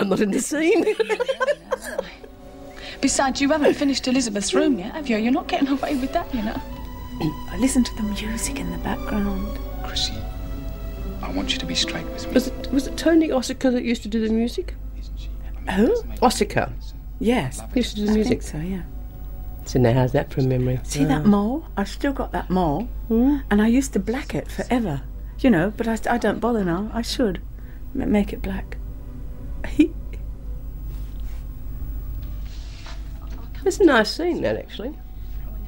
I'm not in the scene. Besides, you haven't finished Elizabeth's room yet, have you? You're not getting away with that, you know. Listen to the music in the background. Chrissy, I want you to be straight with me. Was it Tony Ossica that used to do the music? Who? Ossica. Yes. He used to do the music. I think so, yeah. So now how's that from memory? See that mole? I've still got that mole. And I used to black it forever. You know, but I don't bother now. I should. Make it black. It's a nice scene, that, actually.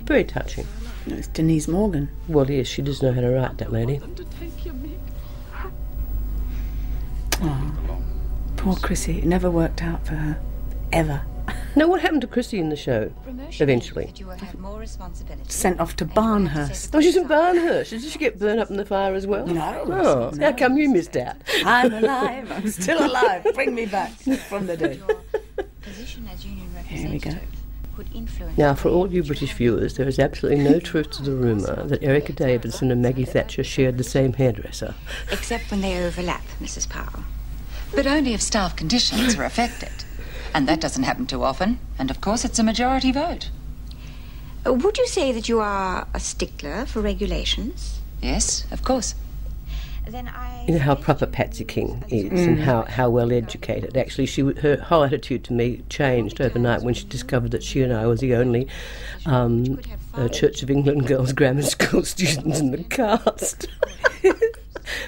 Very touching. No, it's Denise Morgan. Well, yes, she does know how to write, that lady. Oh, poor Chrissy. It never worked out for her. Ever. Now, what happened to Chrissy in the show, eventually? Sent off to Barnhurst. Oh, she's in Barnhurst. Did she get burnt up in the fire as well? No. Oh, no. How come you missed out? I'm alive. I'm still alive. Bring me back from the dead. Here we go. Now, for all you British viewers, there is absolutely no truth to the rumour that Erica Davidson and Maggie Thatcher shared the same hairdresser. Except when they overlap, Mrs. Powell. But only if staff conditions are affected. And that doesn't happen too often. And, of course, it's a majority vote. Would you say that you are a stickler for regulations? Yes, of course. Then You know how proper Patsy King is and how well educated. Actually, her whole attitude to me changed overnight when she discovered that she and I was the only Church of England girls' grammar school students in the cast.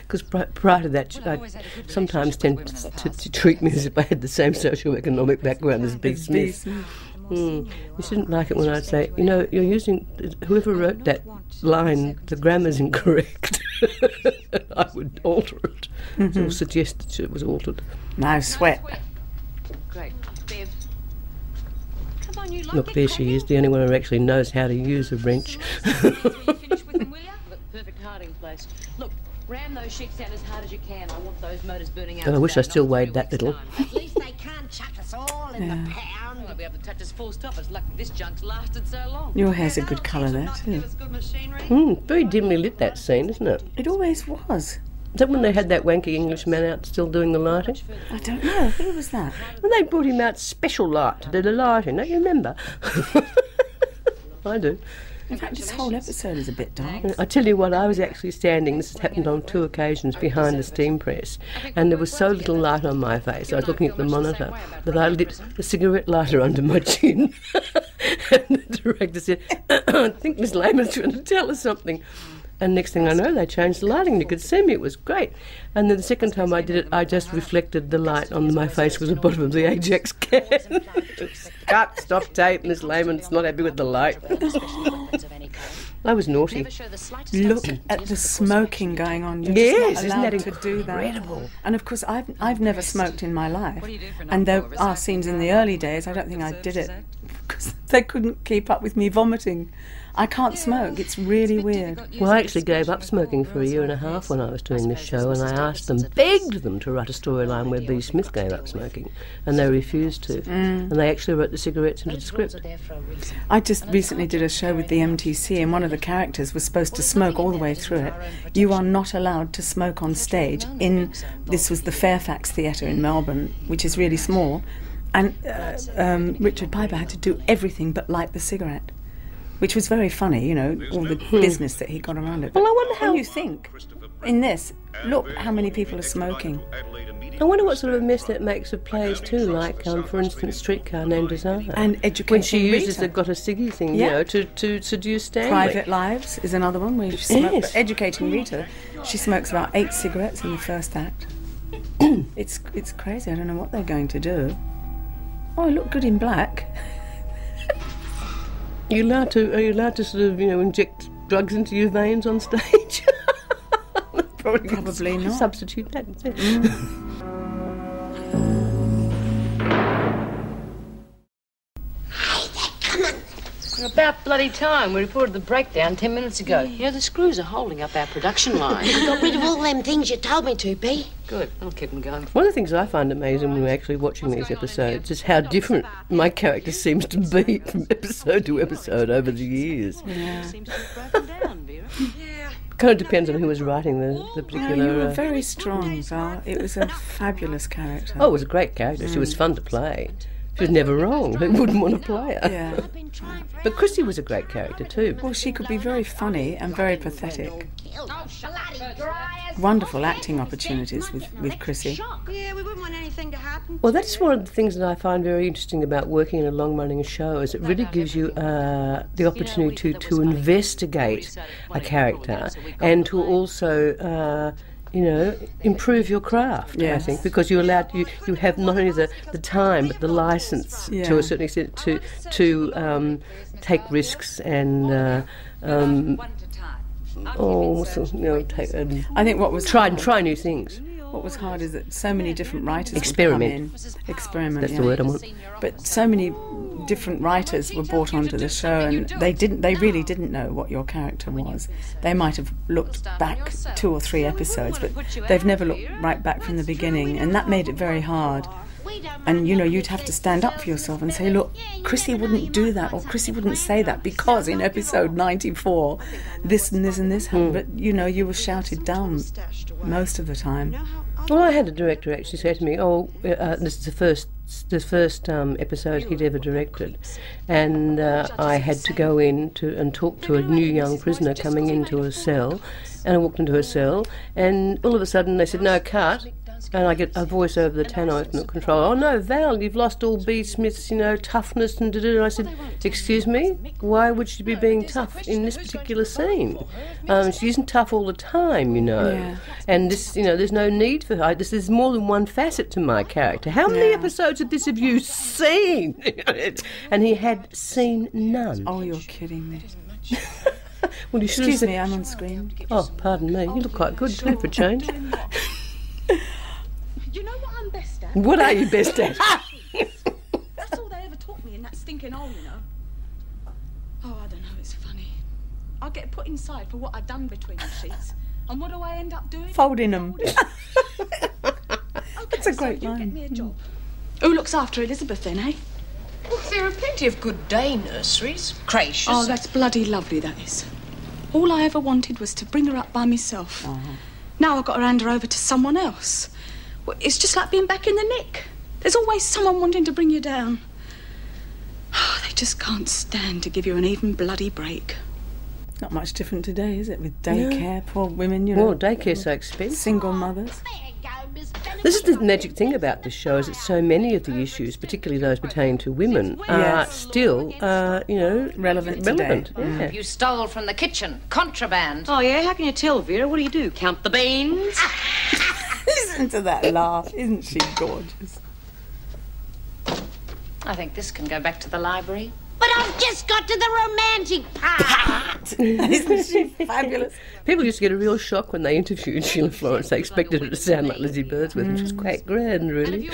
Because prior to that, I sometimes tend to treat me as if I had the same socio-economic background as B. Smith. You shouldn't like it when I'd say, you know, you're using, whoever wrote that line, the grammar's incorrect. I would alter it, or suggest that it was altered. No sweat. Great. Bev. Come on, you like Look, there she is, the only one who actually knows how to use a wrench. Perfect harding place. Look, ram those sheets down as hard as you can. I want those motors burning out. I wish I still weighed that little. At least they can't chuck us all in the pound. I'll be able to touch us full stop. It's lucky this junk's lasted so long. Your hair's a good colour there, too. Very dimly lit, that scene, isn't it? It always was. Is that when they had that wanky English man out still doing the lighting? I don't know. Who was that? Well, they brought him out special light to do the lighting, don't you remember? I do. In fact, this whole episode is a bit dark. I tell you what, I was actually standing, this has happened on 2 occasions, behind the steam press, and there was so little light on my face, I was looking at the monitor, that I lit the cigarette lighter under my chin. And the director said, I think Miss Lehman's trying to tell us something. And next thing I know, they changed the lighting. You could see me. It was great. And then the second time I did it, I just reflected the light on my face with the bottom of the Ajax can. Cut, stop tape, Miss Lehman's not happy with the light. I was naughty. Look at the smoking going on. You're Yes, just isn't not that allowed to do that. incredible? And of course, I've never smoked in my life. And there are scenes in the early days, I don't think I did it because they couldn't keep up with me vomiting. I can't smoke. It's really weird. Well, I actually gave up smoking for 1.5 years when I was doing this show, and I asked them, begged them to write a storyline where B. Smith gave up smoking, and they refused to. And they actually wrote the cigarettes into the script. I just recently did a show with the MTC, and one of the characters was supposed to smoke all the way through it. You are not allowed to smoke on stage. This was the Fairfax Theatre in Melbourne, which is really small, and Richard Piper had to do everything but light the cigarette. Which was very funny, you know, all the business that he got around it. But well, I wonder how you think, in this, look how many people are smoking. I wonder what sort of a mess that makes of plays too, like, for instance, Streetcar Named Desire. And Educating when she uses Rita. the Got a Ciggy thing, you know, to seduce Stanley. Private Lives is another one where she smokes. Yes. But Educating Rita, she smokes about 8 cigarettes in the first act. It's crazy. I don't know what they're going to do. Oh, I look good in black. Are you allowed to sort of, you know, inject drugs into your veins on stage? Probably not. Substitute that instead. About bloody time. We reported the breakdown 10 minutes ago. You know, the screws are holding up our production line. I got rid of all them things you told me to, B. Good. I'll keep them going. One of the things I find amazing when we're actually watching these episodes is how different my character seems to be from episode to episode over the years. Yeah. Seems to have broken down, Vera. Yeah, Kind of depends on who was writing the particular... No, you were very strong, Val. It was a fabulous character. Oh, it was a great character. She was fun to play. She was never wrong. Who wouldn't want to play her? Yeah. But Chrissy was a great character too. Well, she could be very funny and very pathetic. Wonderful acting opportunities with Chrissy. Yeah, we wouldn't want anything to happen. Well, that's one of the things that I find very interesting about working in a long-running show, is it really gives you the opportunity to investigate a character and to also... improve your craft, yes. I think, because you have not only the time but the license to a certain extent to take risks and I think what was try new things. What was hard is that so many different writers Experiment. would come in. Experiment. That's the word I want. But so many different writers were brought onto the show, and they really didn't know what your character was. They might have looked back 2 or 3 episodes, but they've never looked right back from the beginning, and that made it very hard. And you'd have to stand up for yourself and say, look, Chrissy wouldn't do that, or Chrissy wouldn't say that, because in episode 94 this and this and this happened. But you were shouted down most of the time. Well, I had a director actually say to me, this is the first episode he'd ever directed, and I had to go in and talk to a new young prisoner coming into a cell, and I walked into a cell, and all of a sudden they said, no, cut. And I get a voice over the tannoy control. Oh no, Val, you've lost all B. Smith's, toughness and da-da. I said, excuse me, why would she be being tough in this particular scene? She isn't tough all the time, Yeah. And this, there's no need for her. There's more than one facet to my character. How many episodes of this have you seen? And he had seen none. Oh, you're kidding me. Well, you Excuse me, I'm on screen. Oh, pardon me. You look quite good too for a change. You know what I'm best at? What are you best at? That's all they ever taught me in that stinking hole, Oh, I don't know, it's funny. I get put inside for what I've done between the sheets. And what do I end up doing? Folding them. That's a great so line. You get me a job. Who looks after Elizabeth then, eh? Well, there are plenty of good day nurseries. Creches. Oh, that's bloody lovely, that is. All I ever wanted was to bring her up by myself. Now I've got to hand her over to someone else. Well, it's just like being back in the nick. There's always someone wanting to bring you down. Oh, they just can't stand to give you an even bloody break. Not much different today, is it? With daycare, poor women, Well, daycare's so expensive. Single mothers. This is the magic thing about this show, is that so many of the issues, particularly those pertaining to women, are still, relevant today. Yeah. You stole from the kitchen. Contraband. Oh, yeah? How can you tell, Vera? What do? Count the beans? Listen to that laugh. Isn't she gorgeous? I think this can go back to the library. But I've just got to the romantic part. Isn't she fabulous? People used to get a real shock when they interviewed Sheila Florence. They expected her to sound like Lizzie Birdsworth, which was quite grand, really.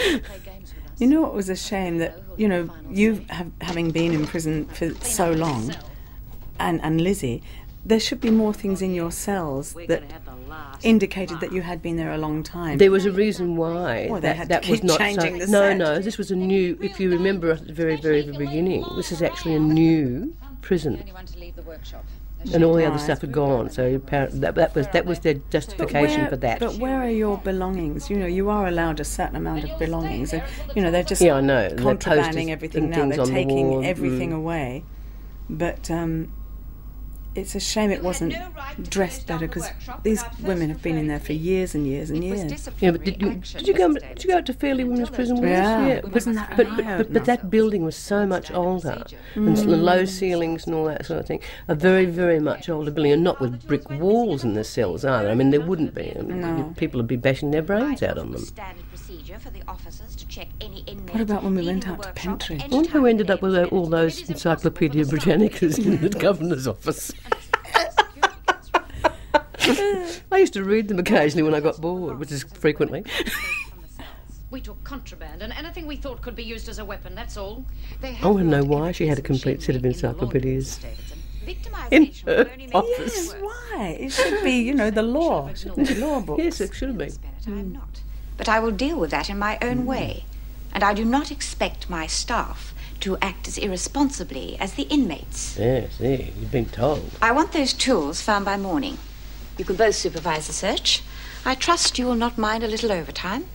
You know what was a shame? That, you having been in prison for so long, and Lizzie, there should be more things in your cells that indicated that you had been there a long time. There was a reason why that was not changing the No, set. no, this was a new. If you remember at the very, very beginning, this is actually a new prison, Anyone to leave the workshop. and all the other stuff had gone. So apparently that was their justification for that. But where are your belongings? You are allowed a certain amount of belongings, and they're just I know. They're posters contrabanding everything and now. things They're on the taking wall. everything away. But it's a shame it wasn't dressed better, because these women have been in there for years and years and years. Yeah, but did you go out to Fairley Women's Prison once? Yeah. But, Wasn't that an but that building was so much older, and the low ceilings and all that sort of thing. A very, very much older building, and not with brick walls in the cells either. I mean, there wouldn't be. People would be bashing their brains out on them. What about when we went out to Pentridge? I wonder who ended up with all those Encyclopaedia Britannicas in the governor's office. I used to read them occasionally when I got bored, which is frequently. We took contraband and anything we thought could be used as a weapon, that's all. I want to know why she had a complete set of encyclopedias in her office. Yes, why? It should be, the law, shouldn't it? Law books. Yes, it should be. I'm not. But I will deal with that in my own way. And I do not expect my staff to act as irresponsibly as the inmates. Yes, you've been told. I want those tools found by morning. You can both supervise the search. I trust you will not mind a little overtime.